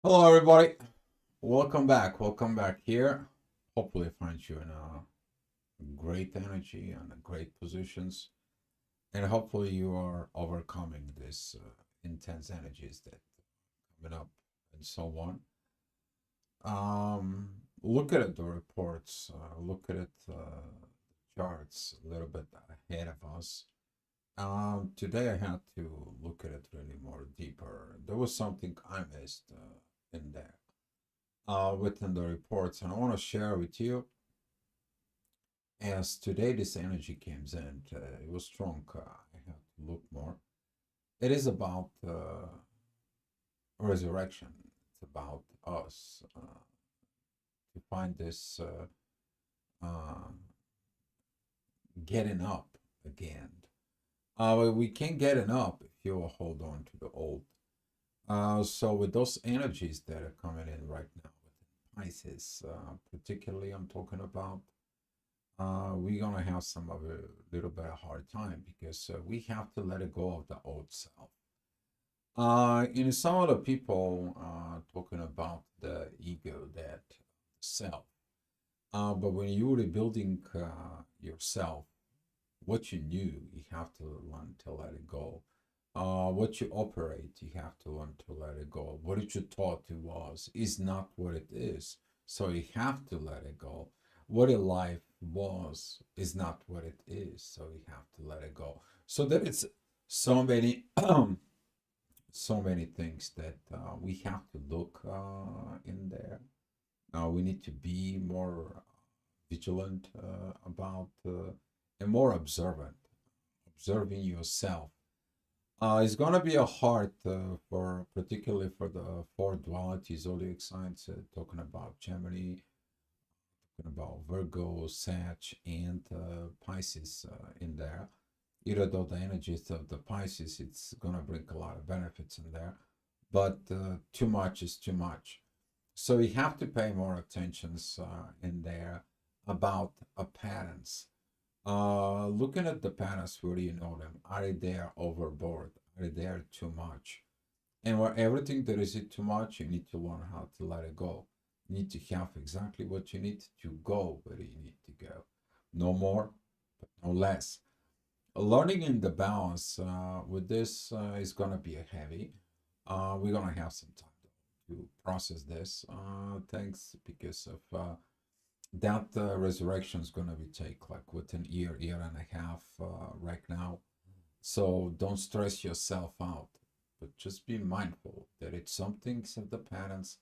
Hello, everybody. Welcome back. Welcome back here. Hopefully, I find you in a great energy and a great positions, and hopefully, you are overcoming this intense energies that coming up and so on. Look at it, the reports. Look at it, charts a little bit ahead of us. Today, I had to look at it really more deeper. There was something I missed in there within the reports, and I want to share with you. As today this energy comes in, it was strong. I have to look more. It is about resurrection. It's about us to find this uh, getting up again. We can't get up if you hold on to the old. So with those energies that are coming in right now with Pisces, particularly I'm talking about we're gonna have some of a little bit of hard time because we have to let it go of the old self. In some of the people talking about the ego, that self. But when you're rebuilding yourself, what you knew, you have to learn to let it go. What you operate, you have to learn to let it go. What you thought it was is not what it is. So you have to let it go. What a life was is not what it is. So you have to let it go. So there is so many so many things that we have to look in there. We need to be more vigilant about and more observant, observing yourself. It's going to be a hard for particularly for the four duality zodiac signs, talking about Gemini, talking about Virgo, Sag, and Pisces in there. Even though the energies of the Pisces, it's going to bring a lot of benefits in there, but too much is too much. So you have to pay more attentions in there about patterns. Looking at the patterns, where do you know them? Are they there overboard? Are they there too much? And where everything that is it too much, you need to learn how to let it go. You need to have exactly what you need to go where you need to go. No more, but no less. Learning in the balance with this is going to be a heavy. We're going to have some time to process this. Thanks because of that resurrection is going to be take like within year and a half right now. So don't stress yourself out, but just be mindful that it's some things of the patterns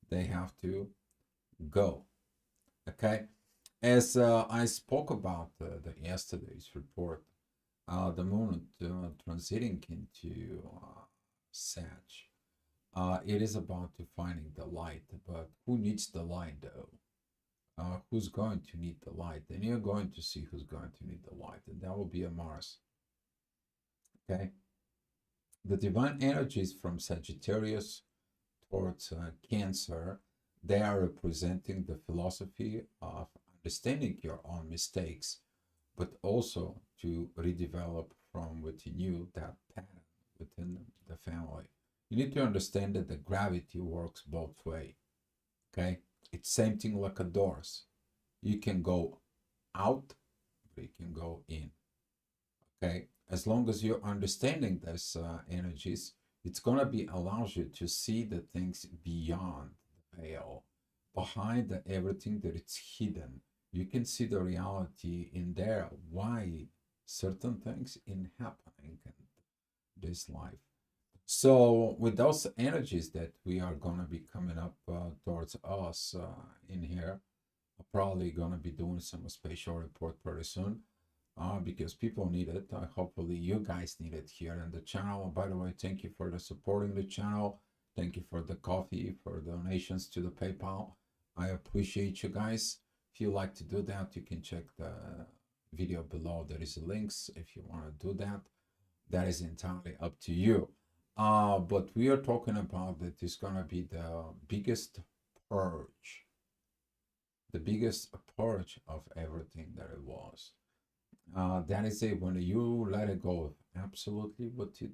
they have to go. Okay, as I spoke about the yesterday's report, the moon transiting into Sag. It is about to finding the light, but who needs the light though? Who's going to need the light? And you're going to see who's going to need the light, and that will be a Mars. Okay, the divine energies from Sagittarius towards Cancer, they are representing the philosophy of understanding your own mistakes, but also to redevelop from within you that pattern within the family. You need to understand that the gravity works both way. Okay, it's same thing like a doors. You can go out, but you can go in. Okay, as long as you're understanding these energies, it's gonna be allows you to see the things beyond the veil, behind everything that it's hidden. You can see the reality in there, why certain things in happening in this life. So with those energies that we are gonna be coming up towards us in here, I'm probably gonna be doing some spatial report pretty soon because people need it. Hopefully, you guys need it here in the channel. By the way, thank you for the supporting the channel. Thank you for the coffee, for donations to the PayPal. I appreciate you guys. If you like to do that, you can check the video below. There is links if you want to do that. That is entirely up to you. But we are talking about that it's gonna be purge, the biggest purge of everything that it was. That is it. When you let it go, absolutely what it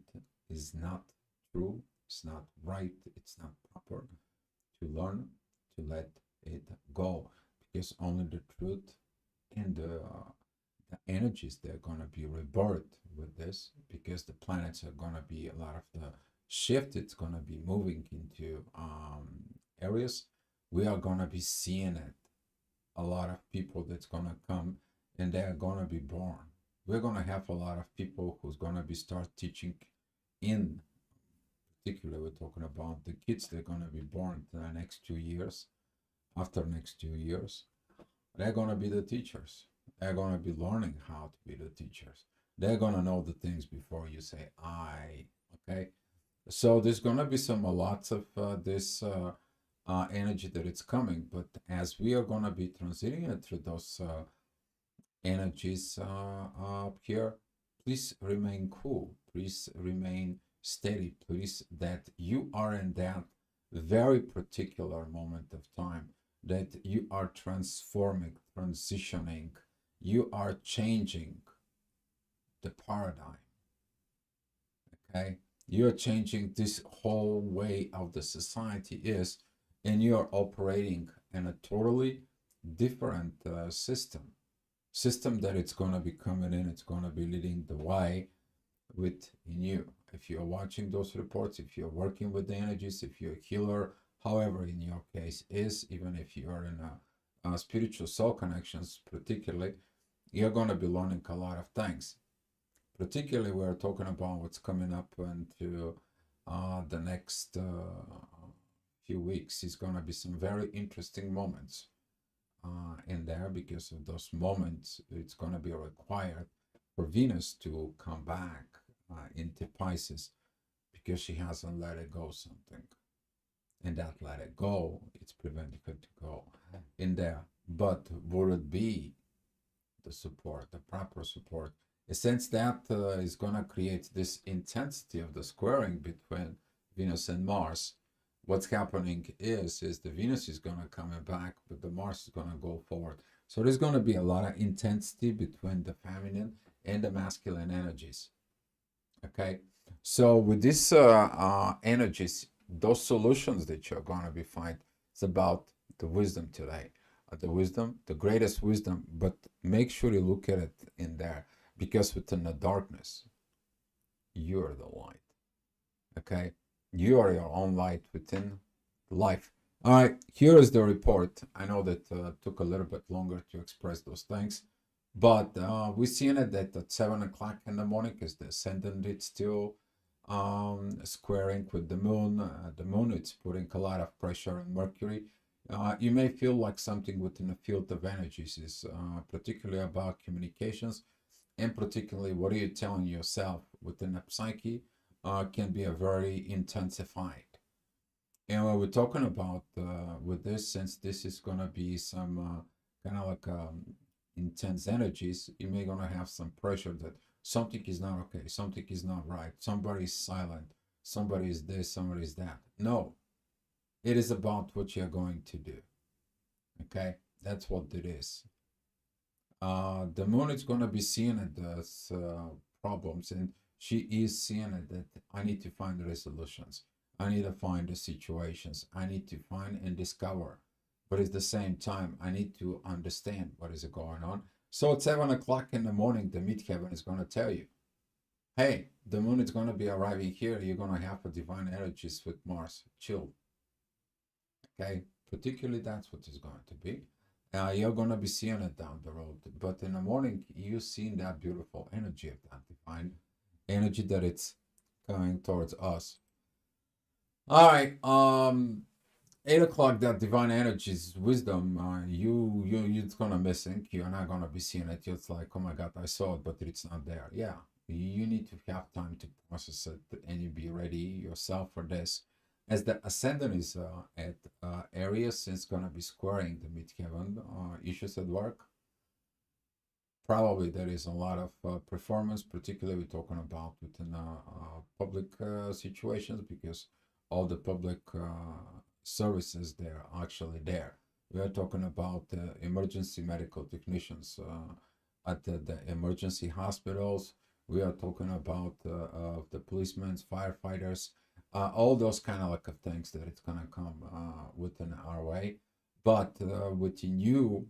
is not true, it's not right, it's not proper. to learn to let it go, because only the truth and the energies, they're going to be rebirthed with this, because the planets are going to be a lot of the shift, it's going to be moving into areas. We are going to be seeing it, a lot of people that's going to come and they're going to be born. We're going to have a lot of people who's going to be start teaching, in particular we're talking about the kids, they're going to be born in the next 2 years. After next 2 years, they're going to be the teachers. They're going to be learning how to be the teachers. They're going to know the things before you say I. Okay, so there's going to be some lots of this energy that it's coming, but as we are going to be transiting through those energies up here, please remain cool, please remain steady, please, that you are in that very particular moment of time, that you are transforming, transitioning, you are changing the paradigm. Okay, you're changing this whole way of the society is, and you're operating in a totally different system that it's going to be coming in, it's going to be leading the way within you. If you're watching those reports, if you're working with the energies, if you're a healer, however in your case is, even if you are in a spiritual soul connections particularly, you're going to be learning a lot of things. Particularly we're talking about what's coming up into the next few weeks. Is going to be some very interesting moments in there, because of those moments it's going to be required for Venus to come back into Pisces, because she hasn't let it go something, and that let it go, it's preventing her to go in there. But will it be the support, the proper support, a sense that is going to create this intensity of the squaring between Venus and Mars? What's happening is the Venus is going to come back, but the Mars is going to go forward. So there's going to be a lot of intensity between the feminine and the masculine energies. Okay, so with these energies, those solutions that you're going to be find, it's about the wisdom today, the wisdom, the greatest wisdom. But make sure you look at it in there, because within the darkness, you're the light. Okay, you are your own light within life. All right, here is the report. I know that took a little bit longer to express those things, but we're seeing it that at 7 o'clock in the morning, because the ascendant, it's still squaring with the moon. The moon, it's putting a lot of pressure on Mercury. You may feel like something within the field of energies is particularly about communications, and particularly what are you telling yourself within the psyche can be a very intensified. And what we're talking about with this, since this is going to be some kind of like intense energies, you may going to have some pressure that something is not okay, something is not right, somebody is silent, somebody is this, somebody is that. No, it is about what you're going to do. Okay, that's what it is. The moon is going to be seeing it as problems, and she is seeing it that I need to find the resolutions. I need to find the situations. I need to find and discover. But at the same time, I need to understand what is going on. So at 7 o'clock in the morning, the midheaven is going to tell you, hey, the moon is going to be arriving here. You're going to have a divine energies with Mars. Chill. Okay, particularly that's what it's going to be. You're going to be seeing it down the road. But in the morning, you're seeing that beautiful energy of that divine energy that it's coming towards us. All right, 8 o'clock, that divine energy's wisdom, you're gonna missing. You're not gonna be seeing it. It's like, oh my God, I saw it, but it's not there. Yeah, you need to have time to process it, and you be ready yourself for this. As the ascendant is at Aries, it's gonna be squaring the midheaven issues at work. Probably there is a lot of performance, particularly we're talking about within public situations, because all the public services, they're actually there. We are talking about emergency medical technicians at the emergency hospitals. We are talking about the policemen, firefighters, all those kind of like of things that it's gonna come within our way. But within you,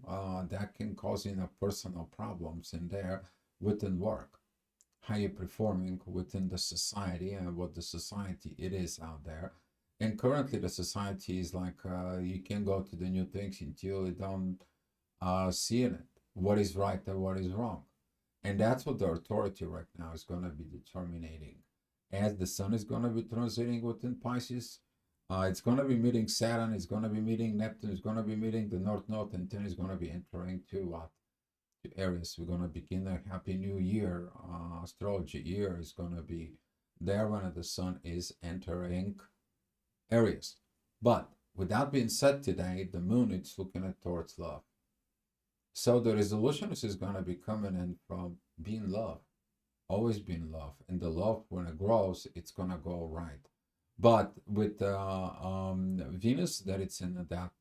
that can cause personal problems in there within work, how you're performing within the society and what the society it is out there. And currently, the society is like you can go to the new things until you don't see in it what is right and what is wrong. And that's what the authority right now is going to be determining. As the sun is going to be transiting within Pisces, it's going to be meeting Saturn, it's going to be meeting Neptune, it's going to be meeting the North Node, and then it's going to be entering to what? To Aries. We're going to begin a happy new year. Astrology year is going to be there when the sun is entering Aries. But with that being said, today, the moon is looking at towards love. So the resolution is going to be coming in from being love, always being love. And the love, when it grows, it's going to go right. But with Venus, that it's in that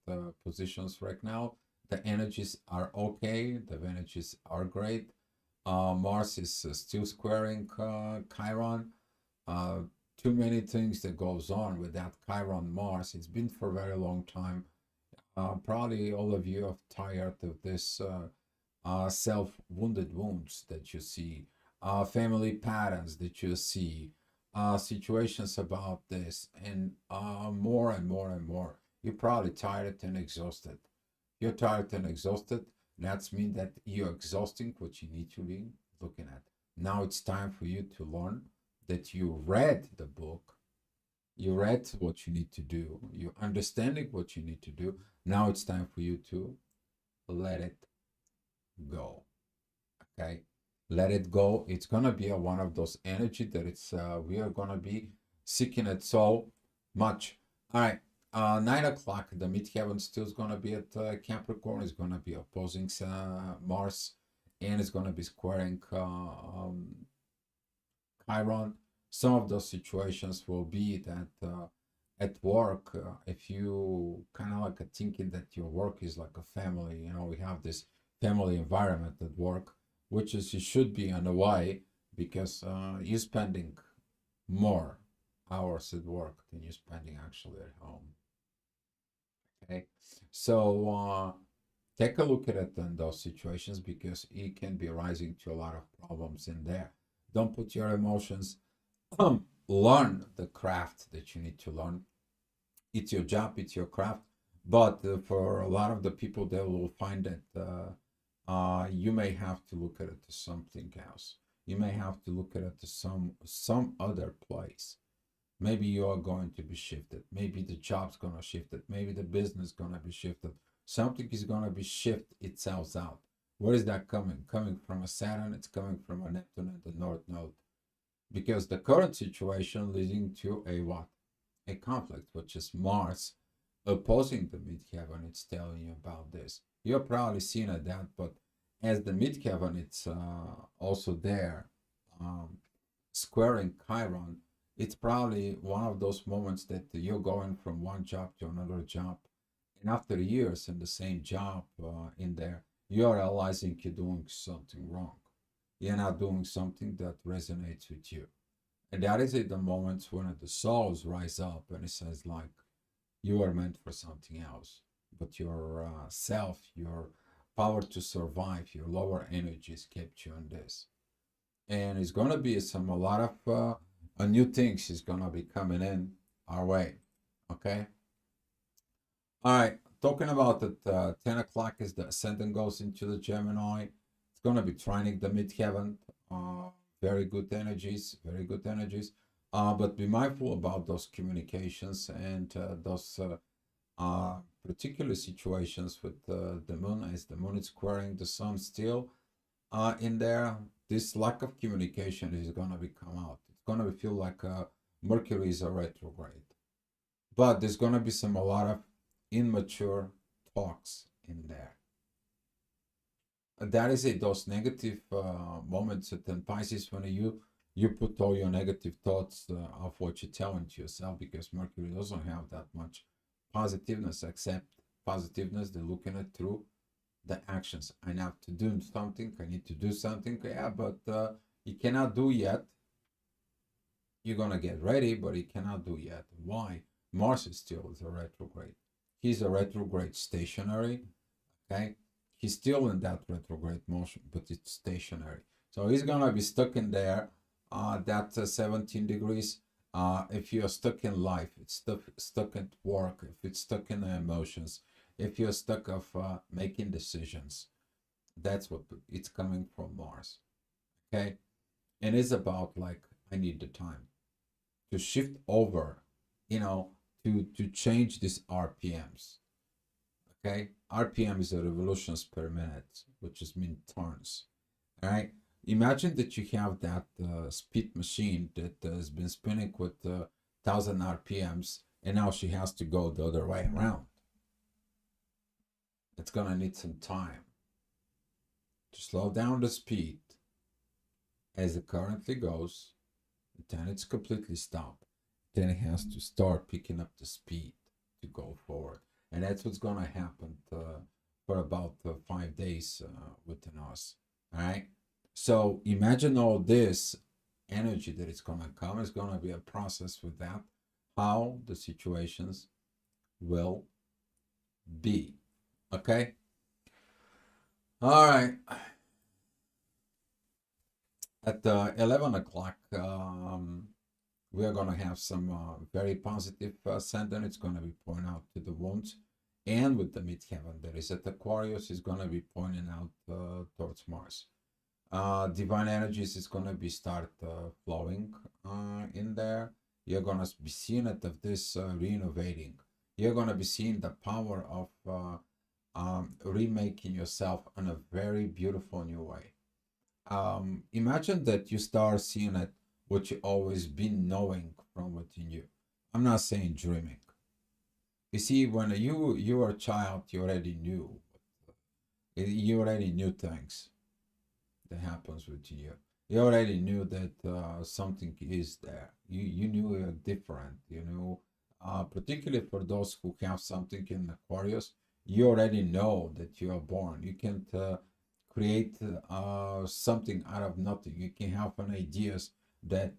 positions right now, the energies are okay. The energies are great. Mars is still squaring Chiron. Too many things that goes on with that Chiron Mars. It's been for a very long time. Probably all of you are tired of this self-wounded wounds that you see, family patterns that you see, situations about this, and more and more and more. You're probably tired and exhausted. You're tired and exhausted. That's mean that you're exhausting what you need to be looking at. Now it's time for you to learn that you read the book, you read what you need to do, you're understanding what you need to do. Now it's time for you to let it go. Okay, let it go. It's gonna be one of those energy that it's we are gonna be seeking it so much. All right, 9 o'clock. The midheaven still is gonna be at Capricorn. It's gonna be opposing Mars, and it's gonna be squaring Chiron. Some of those situations will be that at work, if you kind of like thinking that your work is like a family, we have this family environment at work, which is it should be in a way because you're spending more hours at work than you're spending actually at home. Okay, so take a look at it in those situations because it can be rising to a lot of problems in there. Don't put your emotions. Learn the craft that you need to learn. It's your job, it's your craft. But for a lot of the people, they will find that you may have to look at it to something else. You may have to look at it to some other place. Maybe you are going to be shifted. Maybe the job's gonna shift it. Maybe the business is gonna be shifted. Something is gonna be shift itself out. Where is that coming? Coming from a Saturn. It's coming from a Neptune and the North Node. Because the current situation leading to a what? A conflict, which is Mars opposing the midheaven. It's telling you about this. You're probably seeing that, but as the midheaven, it's also there, squaring Chiron. It's probably one of those moments that you're going from one job to another job, and after years in the same job in there, you're realizing you're doing something wrong. You're not doing something that resonates with you. And that is at the moments when the souls rise up and it says like, you are meant for something else. But your self, your power to survive, your lower energies kept you in this. And it's going to be a lot of new things is going to be coming in our way. Okay. All right. Talking about it, 10 o'clock is the ascendant goes into the Gemini. It's going to be trining the midheaven. Very good energies, very good energies. But be mindful about those communications and those particular situations with the moon, as the moon is squaring the sun still in there. This lack of communication is going to be come out. It's going to feel like Mercury is a retrograde. But there's going to be a lot of immature talks in there. That is it. Those negative moments at Pisces when you put all your negative thoughts of what you're telling to yourself, because Mercury doesn't have that much positiveness, except positiveness. They're looking at through the actions. I have to do something. I need to do something. Yeah, but you cannot do yet you're gonna get ready, but he cannot do yet. Why? Mars is still a retrograde. He's a retrograde stationary. Okay, he's still in that retrograde motion, but it's stationary. So he's gonna be stuck in there. That 17 degrees. If you're stuck in life, it's stuck at work. If it's stuck in the emotions, if you're stuck of making decisions, that's what it's coming from Mars. Okay, and it's about like I need the time to shift over, you know, to change these RPMs. Okay, RPM is a revolutions per minute, which is mean turns. All right, imagine that you have that speed machine that has been spinning with 1,000 RPMs, and now she has to go the other way around. It's gonna need some time to slow down the speed as it currently goes. Then it's completely stopped. Then it has to start picking up the speed to go forward, and that's what's gonna happen for about 5 days within us. All right. So imagine all this energy that is gonna come. Is gonna be a process with that. How the situations will be. Okay. All right. At 11 o'clock, we are going to have some very positive sentence. It's going to be pointing out to the wounds. And with the midheaven that is at Aquarius, is going to be pointing out towards Mars. Divine energies is going to be start flowing in there. You're going to be seeing it of this renovating. You're going to be seeing the power of remaking yourself in a very beautiful new way. Imagine that you start seeing it what you always been knowing from within you. I'm not saying dreaming. You see, when you were a child, you already knew. You already knew things that happens within you. You already knew that something is there. You knew you're different. You know, particularly for those who have something in Aquarius, you already know that you are born. You can't create something out of nothing. You can have an ideas that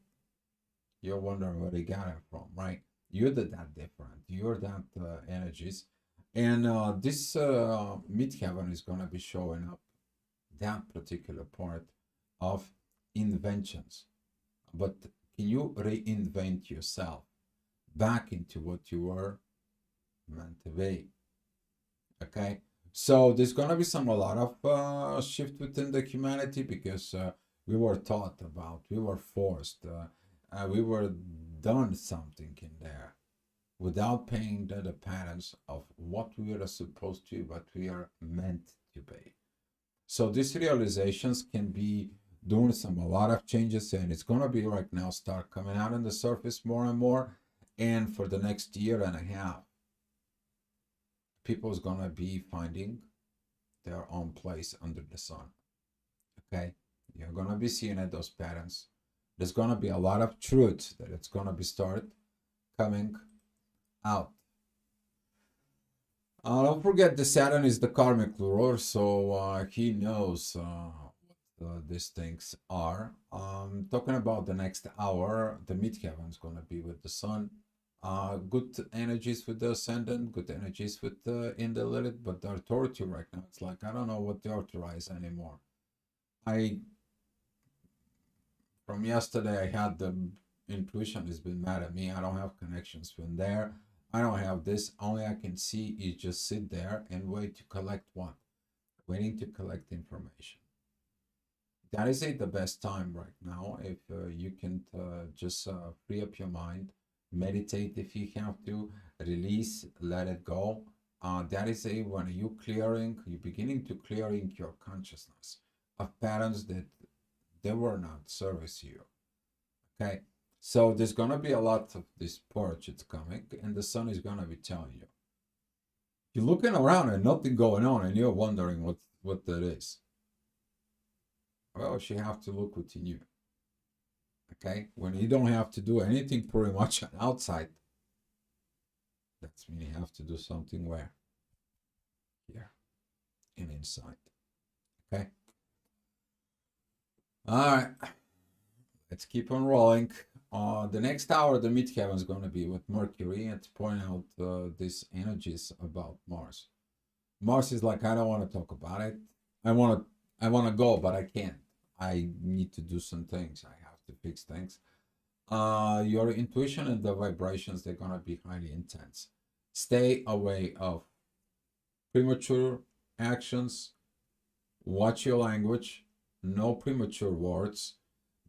you're wondering where they got it from, right? You're that different. You're that energies, and this midheaven is gonna be showing up that particular part of inventions. But can you reinvent yourself back into what you were meant to be? Okay, so there's gonna be a lot of shift within the humanity because we were taught about, we were forced, we were done something in there without paying the patterns of what we are supposed to, what we are meant to be. So these realizations can be doing a lot of changes, and it's gonna be right now start coming out on the surface more and more, and for the next year and a half people's gonna be finding their own place under the sun. Okay, you're gonna be seeing it, those patterns. There's gonna be a lot of truth that it's gonna be start coming out. Don't forget the Saturn is the karmic ruler, so he knows what these things are. Talking about the next hour, the midheaven is gonna be with the sun. Good energies with the ascendant, good energies with the in the Lilith, but the authority right now, it's like I don't know what to authorize anymore. From yesterday I had the intuition has been mad at me. I don't have connections from there. I don't have this. Only I can see is just sit there and wait to collect what? Waiting to collect information. That is the best time right now. If you can just free up your mind, meditate if you have to, release, let it go. That is when you're beginning to clearing your consciousness of patterns that they were not service you. Okay, so there's gonna be a lot of this purge it's coming, and the sun is gonna be telling you. You're looking around and nothing going on, and you're wondering what that is. Well, you have to look within you. Okay, when you don't have to do anything pretty much outside, that's when you have to do something where? Here and inside. Okay. All right, let's keep on rolling. The next hour, the midheaven is going to be with Mercury and to point out these energies about Mars. Mars is like, I don't want to talk about it. I want to go, but I can't. I need to do some things. I have to fix things. Your intuition and the vibrations, they're going to be highly intense. Stay away of premature actions. Watch your language. No premature words.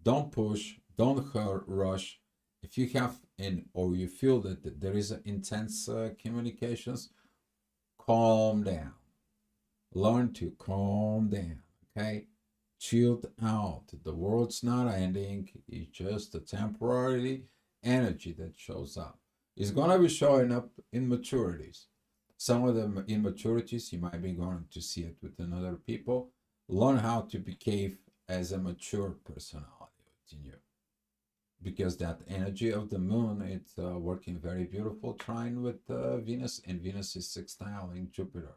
Don't push. Don't rush. If you have or you feel that there is intense communications, calm down. Learn to calm down. Okay, chilled out. The world's not ending. It's just a temporary energy that shows up. It's gonna be showing up in maturities. Some of the immaturities you might be going to see it with another people. Learn how to behave as a mature personality within you, because that energy of the moon, it's working very beautiful trine with Venus, and Venus is sextiling Jupiter.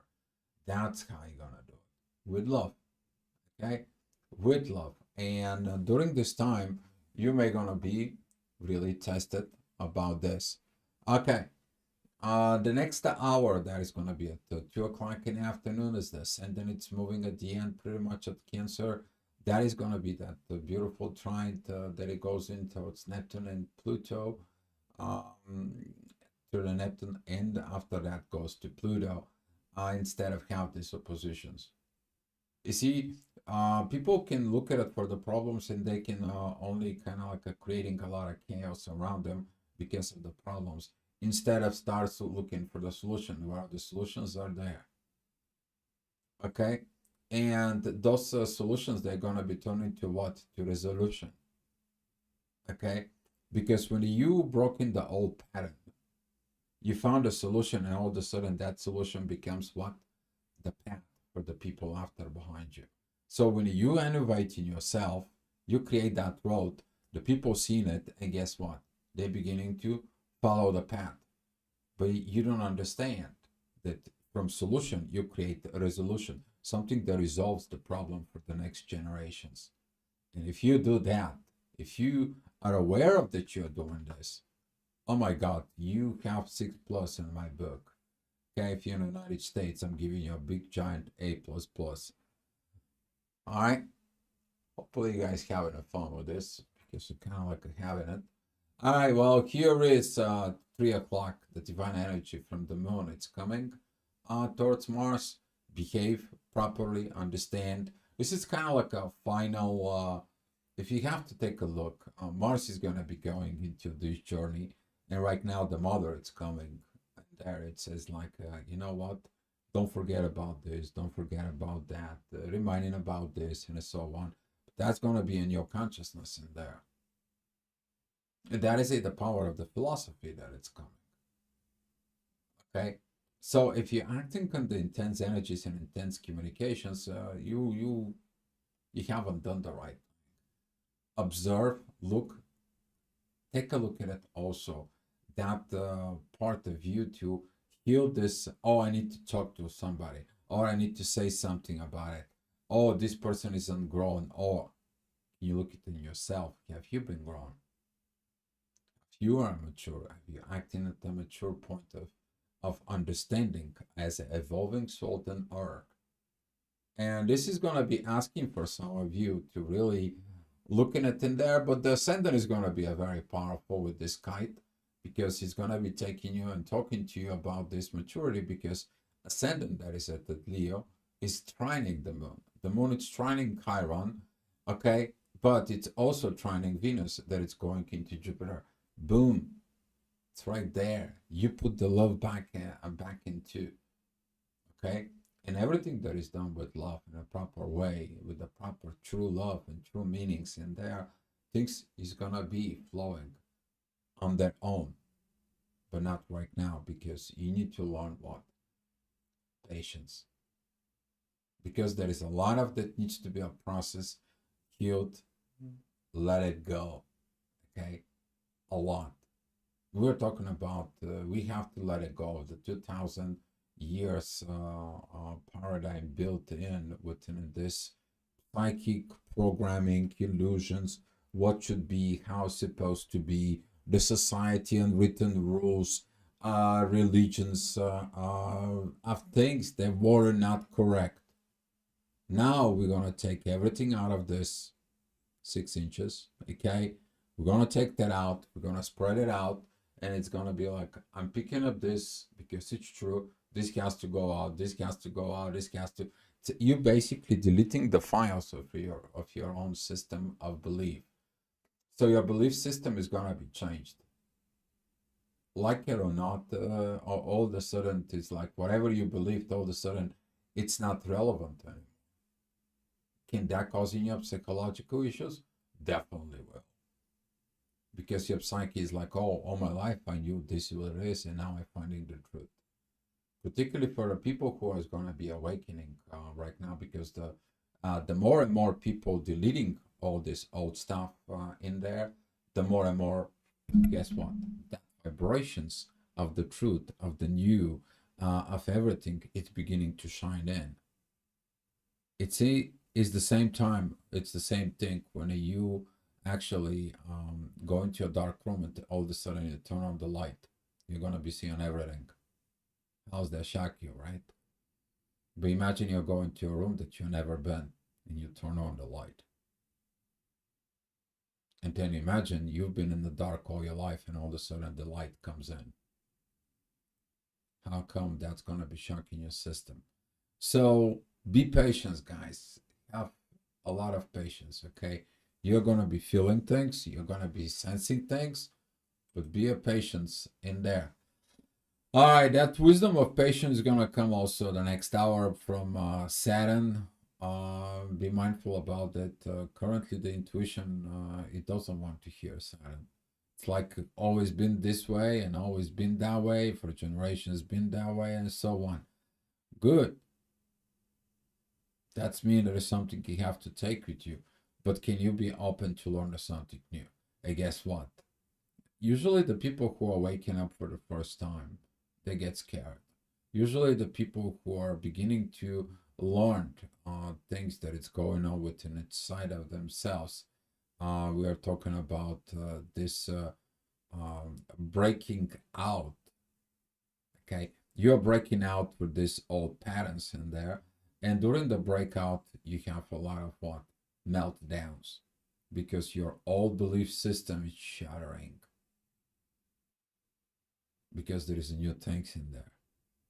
That's how you're gonna do it, with love. Okay, with love. And during this time, you may gonna be really tested about this. Okay, the next hour that is gonna be at 2 o'clock in the afternoon is this, and then it's moving at the end pretty much at Cancer. That is gonna be that the beautiful trine that it goes into its Neptune and Pluto, to the Neptune, and after that goes to Pluto, instead of have these oppositions. You see, people can look at it for the problems, and they can only kind of like creating a lot of chaos around them because of the problems, instead of start looking for the solution where the solutions are there. Okay, and those solutions, they're going to be turned into what? To resolution. Okay, because when you broke in the old pattern, you found a solution, and all of a sudden that solution becomes what? The path for the people after behind you. So when you innovate in yourself, you create that road, the people seeing it, and guess what? They're beginning to follow the path. But you don't understand that from solution, you create a resolution, something that resolves the problem for the next generations. And if you do that, if you are aware of that you're doing this, oh my God, you have 6+ in my book. Okay, if you're in the United States, I'm giving you a big giant A++. All right. Hopefully you guys having fun with this, because you're kind of like having it. All right, well, here is 3 o'clock, the divine energy from the moon. It's coming towards Mars. Behave properly, understand. This is kind of like a final, if you have to take a look, Mars is going to be going into this journey. And right now, the mother, it's coming. And there it says like, you know what? Don't forget about this. Don't forget about that. Reminding about this and so on. But that's going to be in your consciousness in there. And that is the power of the philosophy that it's coming. Okay, so if you're acting on the intense energies and intense communications, you haven't done the right. Observe, look, take a look at it also. That part of you to heal this. Oh, I need to talk to somebody, or I need to say something about it. Oh, this person isn't grown. Or you look at it in yourself. Have you been grown? You are mature, you acting at the mature point of understanding as an evolving soul and arc. And this is going to be asking for some of you to really looking at in there, but the ascendant is going to be a very powerful with this kite, because he's going to be taking you and talking to you about this maturity, because ascendant that is at the Leo is trining the moon. The moon is trining Chiron, okay, but it's also trining Venus that it's going into Jupiter. Boom, it's right there. You put the love back into, okay, and everything that is done with love in a proper way, with the proper true love and true meanings in there, things is gonna be flowing on their own, but not right now, because you need to learn what? Patience, because there is a lot of that needs to be a process, healed, let it go, okay, a lot. We're talking about we have to let it go. The 2000 years paradigm built in within this psychic programming illusions. what should be, how it's supposed to be, the society and written rules, religions, of things that were not correct. Now we're gonna take everything out of this 6 inches, okay? We're gonna take that out, we're gonna spread it out, and it's gonna be like, I'm picking up this because it's true. This has to go out, this has to go out, this has to. You're basically deleting the files of your own system of belief. So your belief system is gonna be changed. Like it or not, all of a sudden it's like whatever you believed, all of a sudden it's not relevant anymore. Can that cause you psychological issues? Definitely will. Because your psyche is like, oh, all my life I knew this is what it is, and now I'm finding the truth. Particularly for the people who are going to be awakening right now, because the more and more people deleting all this old stuff in there, the more and more, guess what? The vibrations of the truth, of the new, of everything, it's beginning to shine in. It's the same time, it's the same thing when you actually go into a dark room and all of a sudden you turn on the light. You're going to be seeing everything. How's that shock you, right? But imagine you're going to a room that you've never been and you turn on the light. And then imagine you've been in the dark all your life and all of a sudden the light comes in. How come that's going to be shocking your system? So be patient, guys. Have a lot of patience, okay? You're going to be feeling things, you're going to be sensing things, but be a patience in there. All right, that wisdom of patience is going to come also the next hour from Saturn. Be mindful about that. Currently, the intuition, it doesn't want to hear Saturn. It's like always been this way and always been that way, for generations been that way, and so on. Good. That's mean there is something you have to take with you. But can you be open to learn something new? And guess what? Usually the people who are waking up for the first time, they get scared. Usually the people who are beginning to learn things that is going on within inside of themselves. We are talking about this breaking out. Okay, you're breaking out with these old patterns in there, and during the breakout, you have a lot of what meltdowns because your old belief system is shattering because there is new things in there,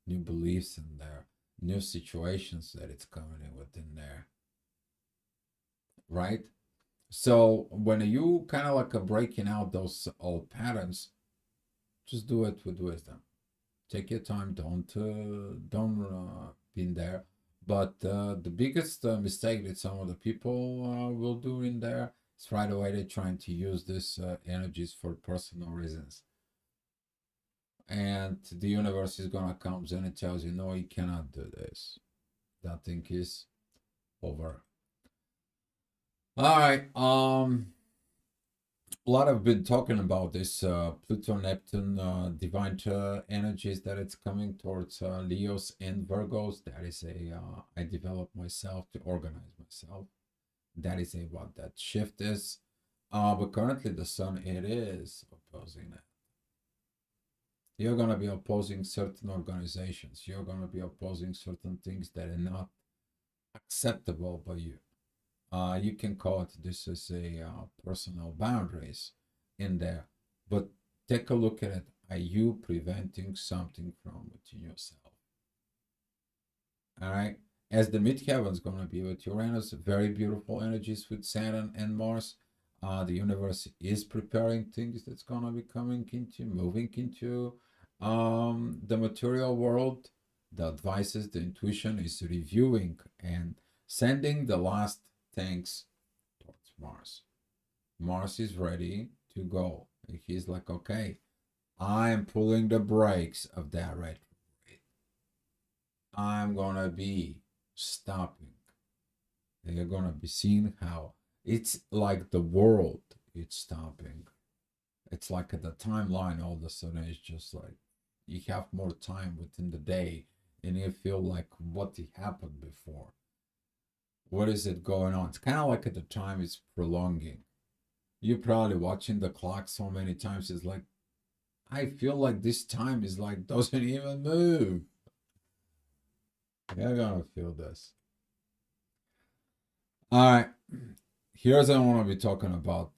new beliefs in there, new situations that it's coming in within there, right? So when you kind of like breaking out those old patterns, just do it with wisdom. Take your time. Don't be in there. But the biggest mistake that some of the people will do in there is right away they're trying to use these energies for personal reasons. And the universe is gonna come in and tells you, no, you cannot do this. That thing is over. All right. A lot have been talking about this Pluto Neptune divine energies that it's coming towards Leos and Virgos. That is a I developed myself to organize myself. That is a what that shift is. But currently the sun it is opposing that. You're gonna be opposing certain organizations. You're gonna be opposing certain things that are not acceptable by you. You can call it this is a personal boundaries in there, but take a look at it. Are you preventing something from within yourself? All right. As the midheaven is going to be with Uranus, very beautiful energies with Saturn and Mars. The universe is preparing things that's going to be coming into, moving into the material world. The advices, the intuition is reviewing and sending the last things towards Mars. Mars is ready to go. He's like, okay, I'm pulling the brakes of that retrograde. I'm gonna be stopping. You're gonna be seeing how it's like the world it's stopping. It's like the timeline all of a sudden it's just like you have more time within the day and you feel like what happened before. What is it going on? It's kind of like at the time it's prolonging. You're probably watching the clock so many times. It's like, I feel like this time is like doesn't even move. You're gonna feel this. All right. Here's what I want to be talking about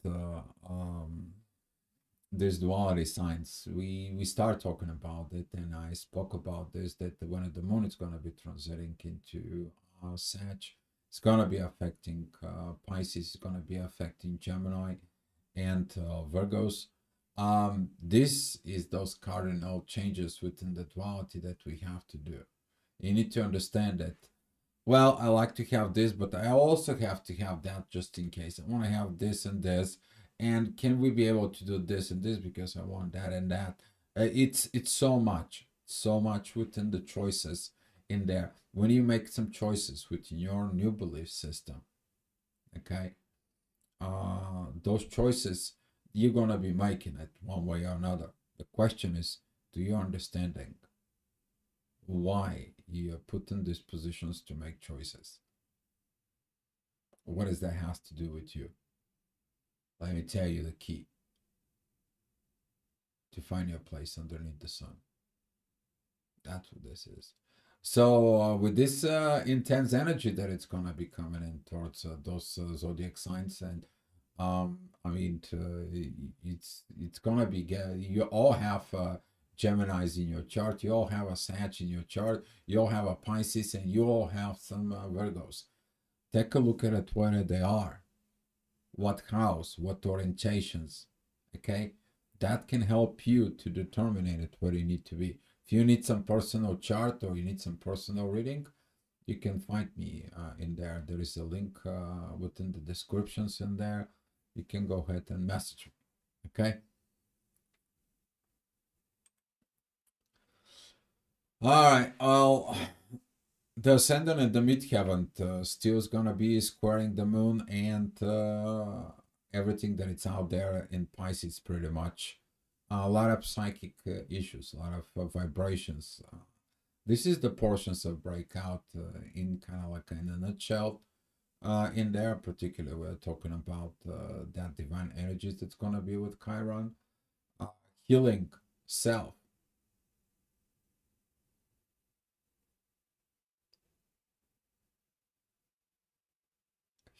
this duality signs. We start talking about it, and I spoke about this that when the moon is gonna be transiting into Sag, it's gonna be affecting Pisces. It's gonna be affecting Gemini and Virgos. This is those cardinal changes within the duality that we have to do. You need to understand that, well, I like to have this, but I also have to have that just in case. I want to have this and this. And can we be able to do this and this because I want that and that? It's so much within the choices in there. When you make some choices within your new belief system, okay, those choices you're gonna be making it one way or another. The question is, do you understanding why you are put in these positions to make choices? What does that have to do with you? Let me tell you the key to find your place underneath the sun. That's what this is. So with this intense energy that it's gonna be coming in towards those zodiac signs, and I mean, it's gonna be you all have Gemini's in your chart, you all have a Sag in your chart, you all have a Pisces, and you all have some Virgos. Take a look at it where they are, what house, what orientations, okay? That can help you to determine it where you need to be. If you need some personal chart or you need some personal reading, you can find me in there. There is a link within the descriptions in there. You can go ahead and message me, okay? All right, well, the ascendant and the midheaven still is gonna be squaring the moon and everything that it's out there in Pisces pretty much. A lot of psychic issues, a lot of vibrations. This is the portions of breakout in kind of like in a nutshell. In there, particularly, we're talking about that divine energies that's going to be with Chiron. Healing self.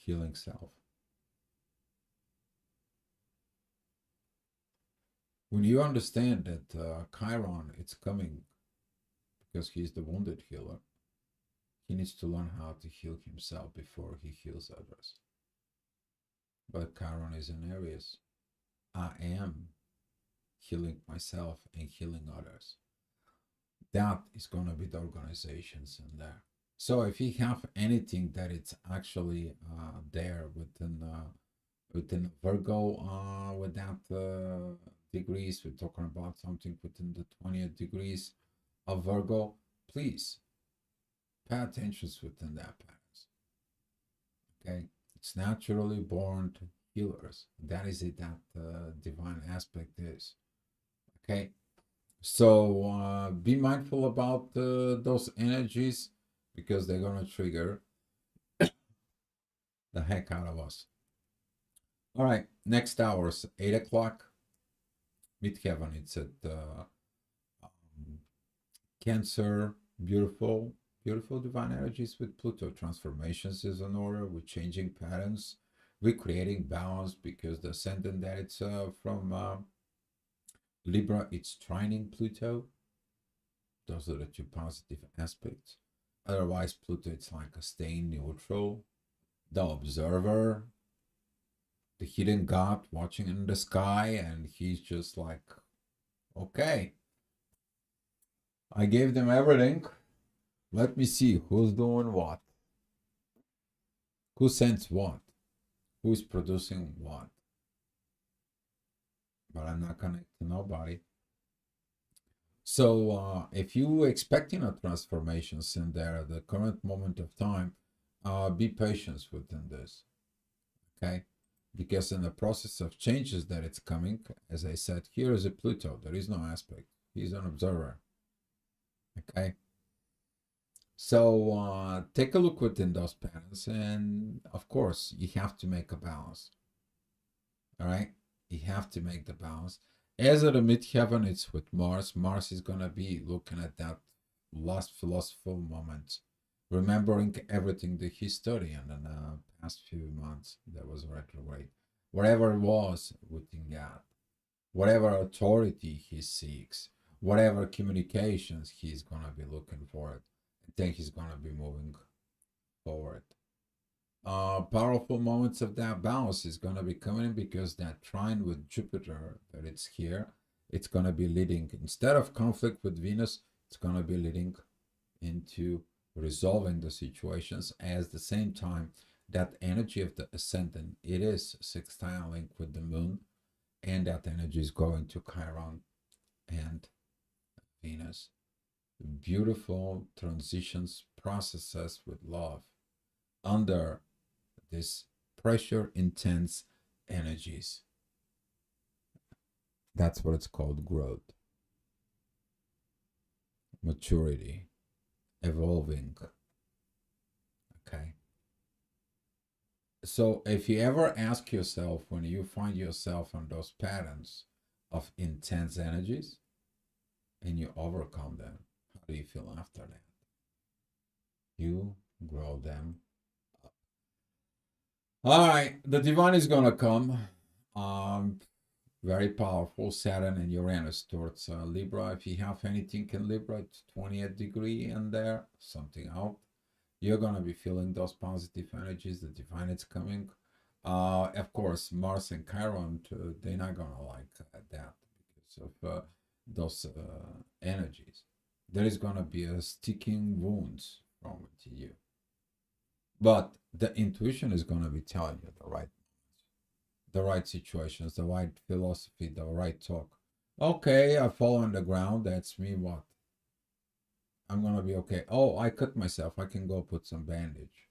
Healing self. When you understand that Chiron is coming because he's the wounded healer, he needs to learn how to heal himself before he heals others. But Chiron is in Aries. I am healing myself and healing others. That is going to be the organizations in there. So if you have anything that it's actually there within Virgo with that degrees, we're talking about something within the 20th degrees of Virgo, please pay attention within that patterns. Okay, it's naturally born healers. That is it. That divine aspect is. Okay, so be mindful about those energies because they're gonna trigger the heck out of us. All right, next hours, 8 o'clock, midheaven. It's at Cancer, beautiful, beautiful divine energies with Pluto. Transformations is in order, with changing patterns, recreating balance because the ascendant that it's from Libra, it's trining Pluto. Those are the two positive aspects. Otherwise, Pluto, it's like a staying neutral, the observer, the hidden god watching in the sky, and he's just like, okay, I gave them everything. Let me see who's doing what, who sends what, who's producing what. But I'm not connected to nobody. So if you expecting a transformations in there at the current moment of time, be patient within this, okay? Because in the process of changes that it's coming, as I said, here is a Pluto. There is no aspect. He's an observer, okay? So take a look within those patterns, and of course, you have to make a balance. All right, you have to make the balance. As of the midheaven, it's with Mars. Mars is gonna be looking at that last philosophical moment, remembering everything that he studied in the past few months that was retrograde. Whatever it was within God, whatever authority he seeks, whatever communications he's gonna be looking for it, I think he's gonna be moving forward. Powerful moments of that balance is going to be coming because that trine with Jupiter that it's here, it's going to be leading, instead of conflict with Venus, it's going to be leading into resolving the situations. As the same time, that energy of the ascendant, it is sextile link with the moon, and that energy is going to Chiron and Venus. Beautiful transitions, processes with love under this pressure intense energies. That's what it's called: growth, maturity, evolving. Okay. So if you ever ask yourself, when you find yourself on those patterns of intense energies and you overcome them, how do you feel after that? You grow them up. All right, the divine is gonna come. Very powerful Saturn and Uranus towards Libra. If you have anything in Libra, it's 20th degree in there, something out. You're gonna be feeling those positive energies. The divine is coming. Of course, Mars and Chiron, they're not gonna like that because of those energies. There is gonna be a sticking wounds from it to you, but the intuition is gonna be telling you the right situations, the right philosophy, the right talk. Okay, I fall on the ground. That's me. What? I'm gonna be okay. Oh, I cut myself. I can go put some bandage.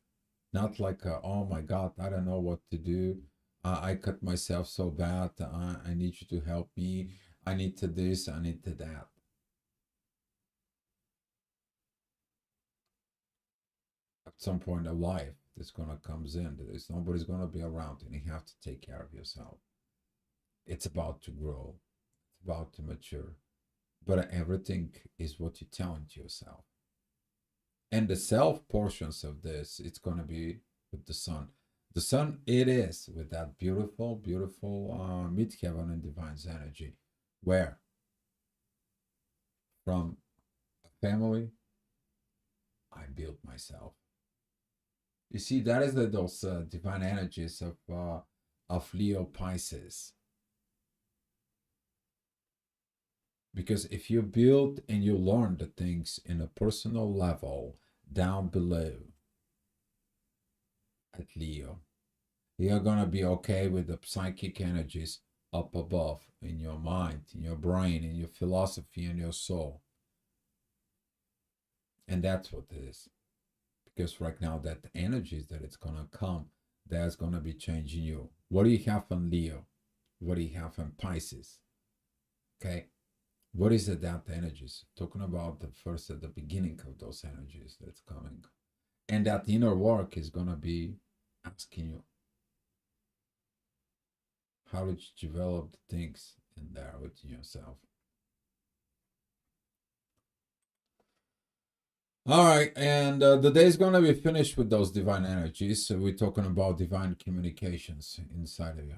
Not like, oh my God, I don't know what to do. I cut myself so bad. I need you to help me. I need to this. I need to that. At some point of life, this gonna comes in. There's nobody's gonna be around, and you have to take care of yourself. It's about to grow. It's about to mature. But everything is what you're telling to yourself. And the self portions of this, it's going to be with the sun. The sun, it is with that beautiful, beautiful midheaven and divine's energy. Where? From a family, I built myself. You see, that is those divine energies of Leo Pisces. Because if you build and you learn the things in a personal level down below at Leo, you're going to be okay with the psychic energies up above in your mind, in your brain, in your philosophy, in your soul. And that's what it is. Because right now, that energies that it's going to come, that's going to be changing you. What do you have on Leo? What do you have on Pisces? Okay. What is it, that energies? Talking about the first at the beginning of those energies that's coming. And that inner work is going to be asking you, how did you develop the things in there within yourself? All right, and the day is going to be finished with those divine energies. So we're talking about divine communications inside of you.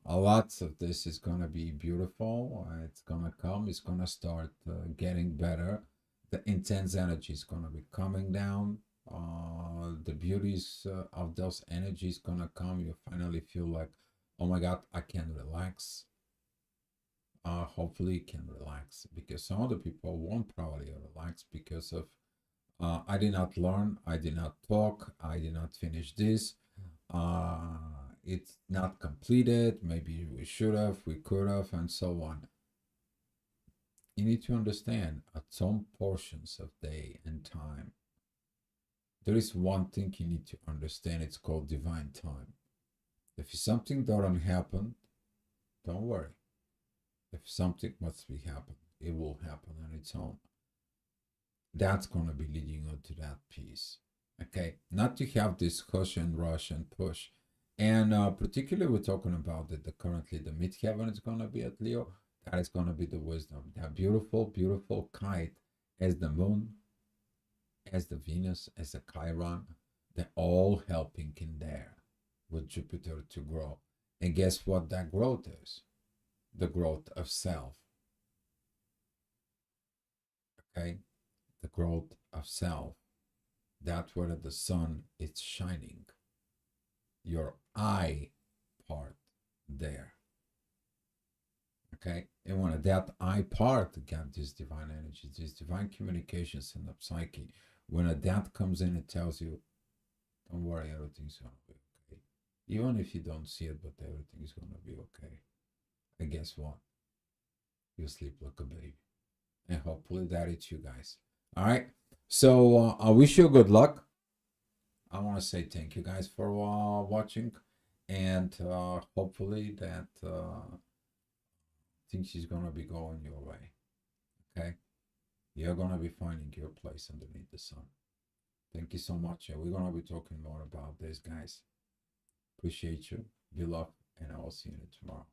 A lot of this is going to be beautiful. It's going to come. It's going to start getting better. The intense energy is going to be coming down. The beauties of those energies going to come. You finally feel like, oh my God, I can relax. Hopefully, you can relax, because some other people won't probably relax because of I did not learn, I did not talk, I did not finish this. It's not completed. Maybe we should have, we could have, and so on. You need to understand, at some portions of day and time, there is one thing you need to understand. It's called divine time. If something doesn't happen, don't worry. If something must be happen, it will happen on its own. That's going to be leading you to that peace. Okay, not to have this hush and rush and push. And particularly, we're talking about that currently the midheaven is going to be at Leo. That is going to be the wisdom. That beautiful, beautiful kite as the moon, as the Venus, as the Chiron. They're all helping in there with Jupiter to grow. And guess what that growth is? The growth of self. Okay? The growth of self. That's where the sun is shining. Your I part there. Okay? And when that I part got this divine energy, this divine communications in the psyche, when a that comes in, it tells you, don't worry, everything's gonna be okay. Even if you don't see it, but everything's gonna be okay. And guess what? You sleep like a baby. And hopefully that is you guys. All right. So I wish you good luck. I want to say thank you guys for watching, and hopefully that things is gonna be going your way. Okay, you're gonna be finding your place underneath the sun. Thank you so much, and we're gonna be talking more about this, guys. Appreciate you. Be loved, and I will see you tomorrow.